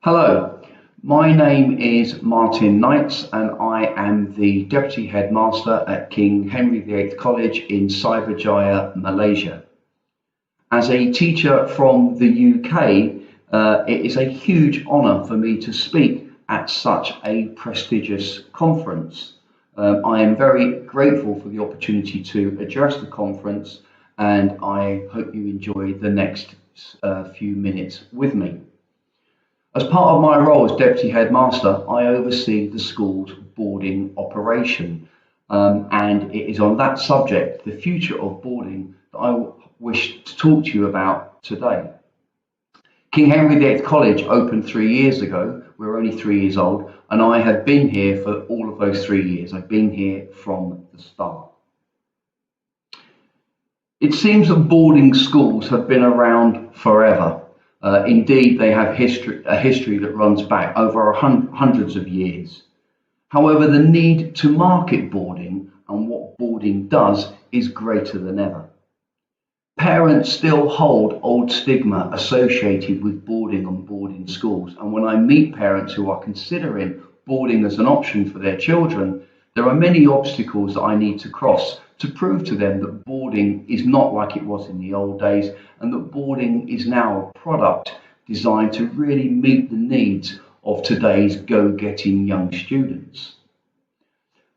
Hello, my name is Martin Knights and I am the Deputy Headmaster at King Henry VIII College in Cyberjaya, Malaysia. As a teacher from the UK, it is a huge honour for me to speak at such a prestigious conference. I am very grateful for the opportunity to address the conference and I hope you enjoy the next few minutes with me. As part of my role as Deputy Headmaster, I oversee the school's boarding operation, and it is on that subject, the future of boarding, that I wish to talk to you about today. King Henry VIII College opened 3 years ago. We're only 3 years old, and I have been here for all of those 3 years. I've been here from the start. It seems that boarding schools have been around forever. Indeed, they have a history that runs back over hundreds of years. However, the need to market boarding and what boarding does is greater than ever. Parents still hold old stigma associated with boarding and boarding schools, and when I meet parents who are considering boarding as an option for their children, there are many obstacles that I need to cross to prove to them that boarding is not like it was in the old days and that boarding is now a product designed to really meet the needs of today's go-getting young students.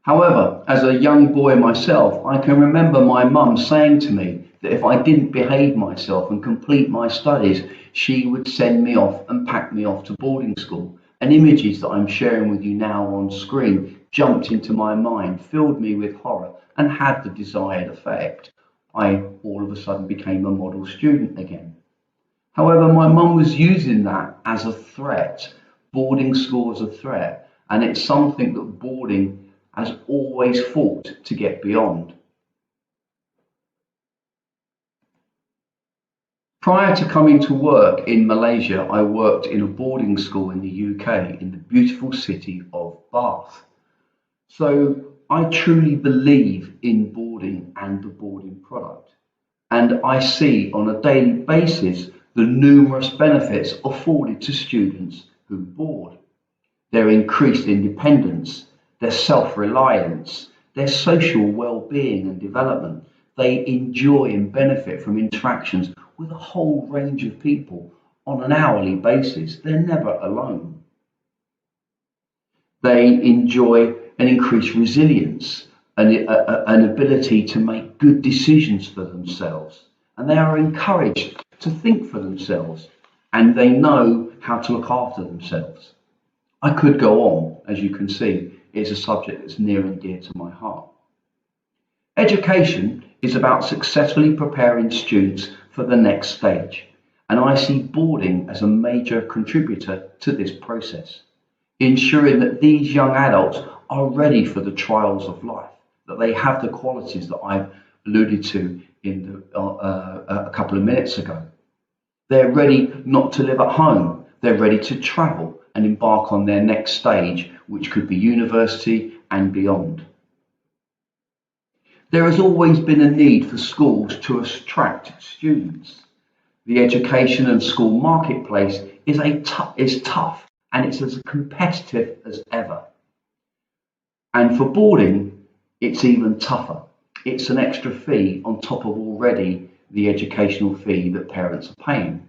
However, as a young boy myself, I can remember my mum saying to me that if I didn't behave myself and complete my studies, she would send me off and pack me off to boarding school. And images that I'm sharing with you now on screen jumped into my mind, filled me with horror, and had the desired effect. I all of a sudden became a model student again. However, my mum was using that as a threat, boarding school as a threat, and it's something that boarding has always fought to get beyond. Prior to coming to work in Malaysia, I worked in a boarding school in the UK in the beautiful city of Bath. So I truly believe in boarding and the boarding product. And I see on a daily basis the numerous benefits afforded to students who board. Their increased independence, their self-reliance, their social well-being and development. They enjoy and benefit from interactions with a whole range of people on an hourly basis. They're never alone. They enjoy an increased resilience, an ability to make good decisions for themselves. And they are encouraged to think for themselves, and they know how to look after themselves. I could go on, as you can see, it's a subject that's near and dear to my heart. Education is about successfully preparing students for the next stage, and I see boarding as a major contributor to this process, ensuring that these young adults are ready for the trials of life, that they have the qualities that I've alluded to in a couple of minutes ago. They're ready not to live at home, they're ready to travel and embark on their next stage, which could be university and beyond. There has always been a need for schools to attract students. The education and school marketplace is tough and it's as competitive as ever. And for boarding, it's even tougher. It's an extra fee on top of already the educational fee that parents are paying.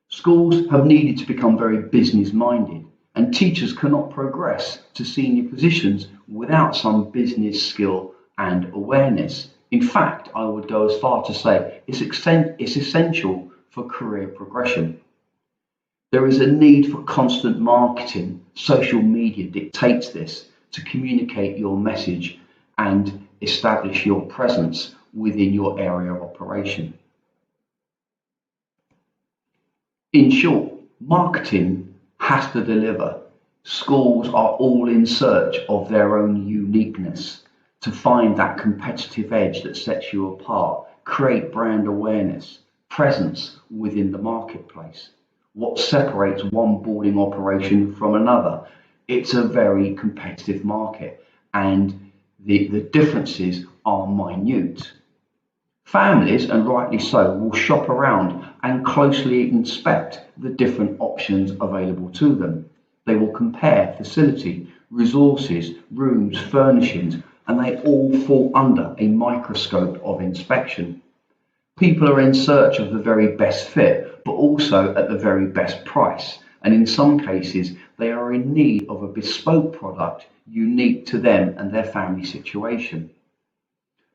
Schools have needed to become very business-minded, and teachers cannot progress to senior positions without some business skill and awareness. In fact, I would go as far to say it's essential for career progression. There is a need for constant marketing. Social media dictates this to communicate your message and establish your presence within your area of operation. In short, marketing has to deliver. Schools are all in search of their own uniqueness to find that competitive edge that sets you apart, create brand awareness, presence within the marketplace. What separates one boarding operation from another? It's a very competitive market and the differences are minute. Families, and rightly so, will shop around and closely inspect the different options available to them. They will compare facility, resources, rooms, furnishings, and they all fall under a microscope of inspection. People are in search of the very best fit, but also at the very best price. And in some cases, they are in need of a bespoke product unique to them and their family situation.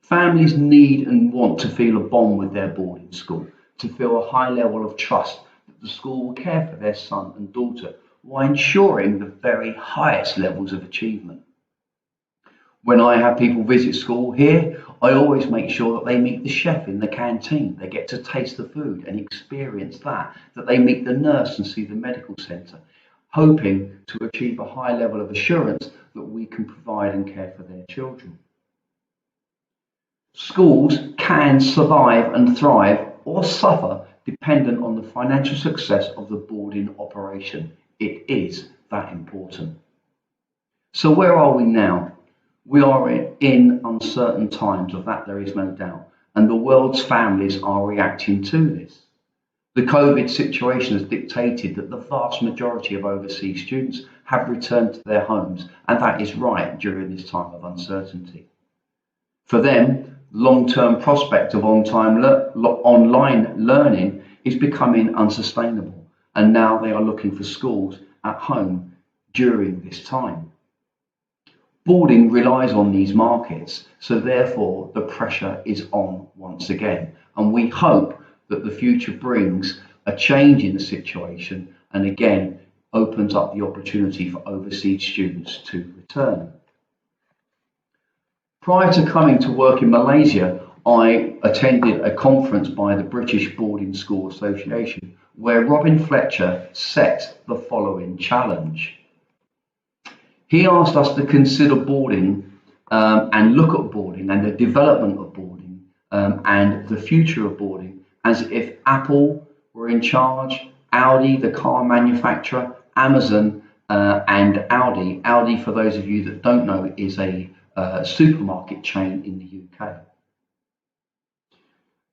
Families need and want to feel a bond with their boarding school, to feel a high level of trust that the school will care for their son and daughter while ensuring the very highest levels of achievement. When I have people visit school here, I always make sure that they meet the chef in the canteen. They get to taste the food and experience that they meet the nurse and see the medical centre, hoping to achieve a high level of assurance that we can provide and care for their children. Schools can survive and thrive or suffer dependent on the financial success of the boarding operation. It is that important. So where are we now? We are in uncertain times, of that there is no doubt, and the world's families are reacting to this. The COVID situation has dictated that the vast majority of overseas students have returned to their homes, and that is right during this time of uncertainty. For them, long-term prospect of online learning is becoming unsustainable, and now they are looking for schools at home during this time. Boarding relies on these markets, so therefore the pressure is on once again, and we hope that the future brings a change in the situation and again opens up the opportunity for overseas students to return. Prior to coming to work in Malaysia, I attended a conference by the British Boarding School Association where Robin Fletcher set the following challenge. He asked us to consider boarding and look at boarding and the development of boarding and the future of boarding as if Apple were in charge, Audi, the car manufacturer, Amazon and Audi. Audi, for those of you that don't know, is a supermarket chain in the UK.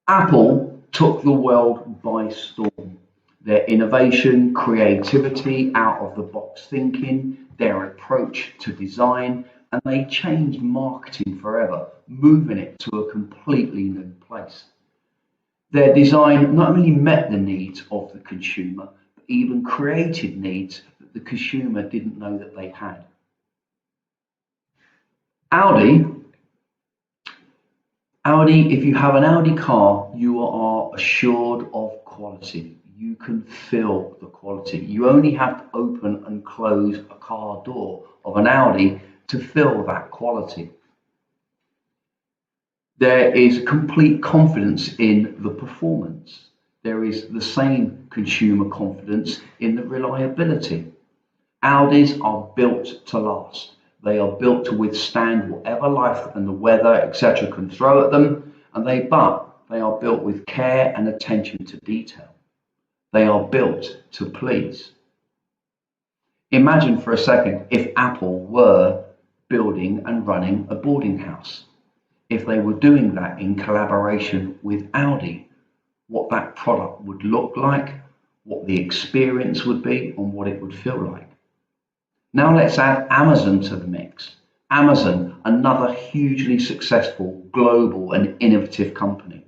Apple took the world by storm. Their innovation, creativity, out-of-the-box thinking, their approach to design, and they changed marketing forever, moving it to a completely new place. Their design not only met the needs of the consumer, but even created needs that the consumer didn't know that they had. Audi, if you have an Audi car, you are assured of quality. You can feel the quality. You only have to open and close a car door of an Audi to feel that quality. There is complete confidence in the performance. There is the same consumer confidence in the reliability. Audis are built to last. They are built to withstand whatever life and the weather, etc., can throw at them, but they are built with care and attention to detail. They are built to please. Imagine for a second if Apple were building and running a boarding house. If they were doing that in collaboration with Audi, what that product would look like, what the experience would be, and what it would feel like. Now let's add Amazon to the mix. Amazon, another hugely successful, global and innovative company.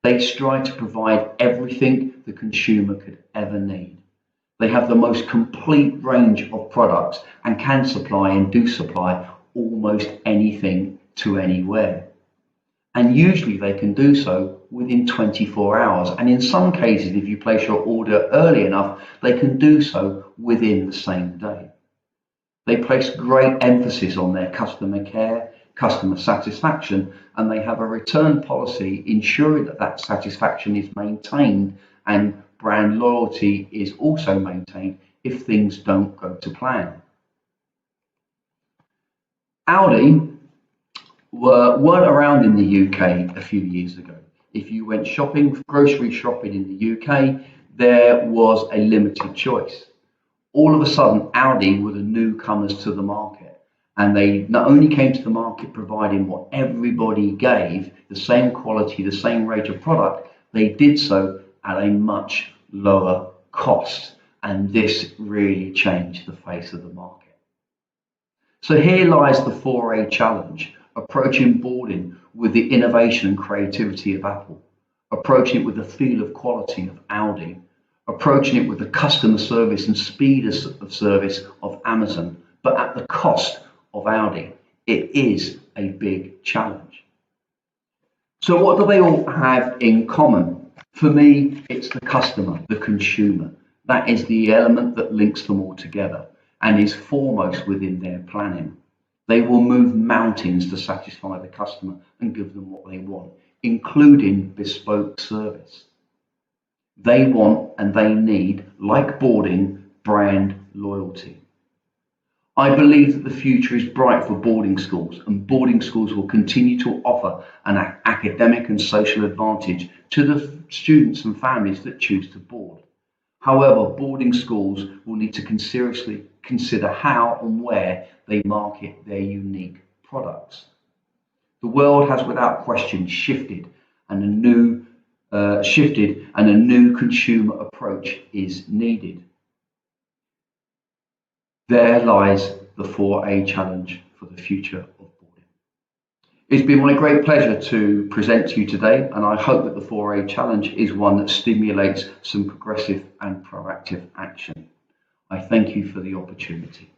They strive to provide everything the consumer could ever need. They have the most complete range of products and can supply and do supply almost anything to anywhere. And usually they can do so within 24 hours. And in some cases, if you place your order early enough, they can do so within the same day. They place great emphasis on their customer care, customer satisfaction, and they have a return policy ensuring that satisfaction is maintained and brand loyalty is also maintained if things don't go to plan. Audi weren't around in the UK a few years ago. If you went shopping, grocery shopping in the UK, there was a limited choice. All of a sudden, Audi were the newcomers to the market, and they not only came to the market providing what everybody gave, the same quality, the same range of product, they did so at a much lower cost. And this really changed the face of the market. So here lies the 4A challenge, approaching boarding with the innovation and creativity of Apple, approaching it with the feel of quality of Audi, approaching it with the customer service and speed of service of Amazon, but at the cost of Audi. It is a big challenge. So what do they all have in common? For me, it's the customer, the consumer. That is the element that links them all together and is foremost within their planning. They will move mountains to satisfy the customer and give them what they want, including bespoke service. They want and they need, like boarding, brand loyalty. I believe that the future is bright for boarding schools, and boarding schools will continue to offer an academic and social advantage to the students and families that choose to board. However, boarding schools will need to seriously consider how and where they market their unique products. The world has without question shifted, and a new consumer approach is needed. There lies the 4A challenge for the future of boarding. It's been my great pleasure to present to you today, and I hope that the 4A challenge is one that stimulates some progressive and proactive action. I thank you for the opportunity.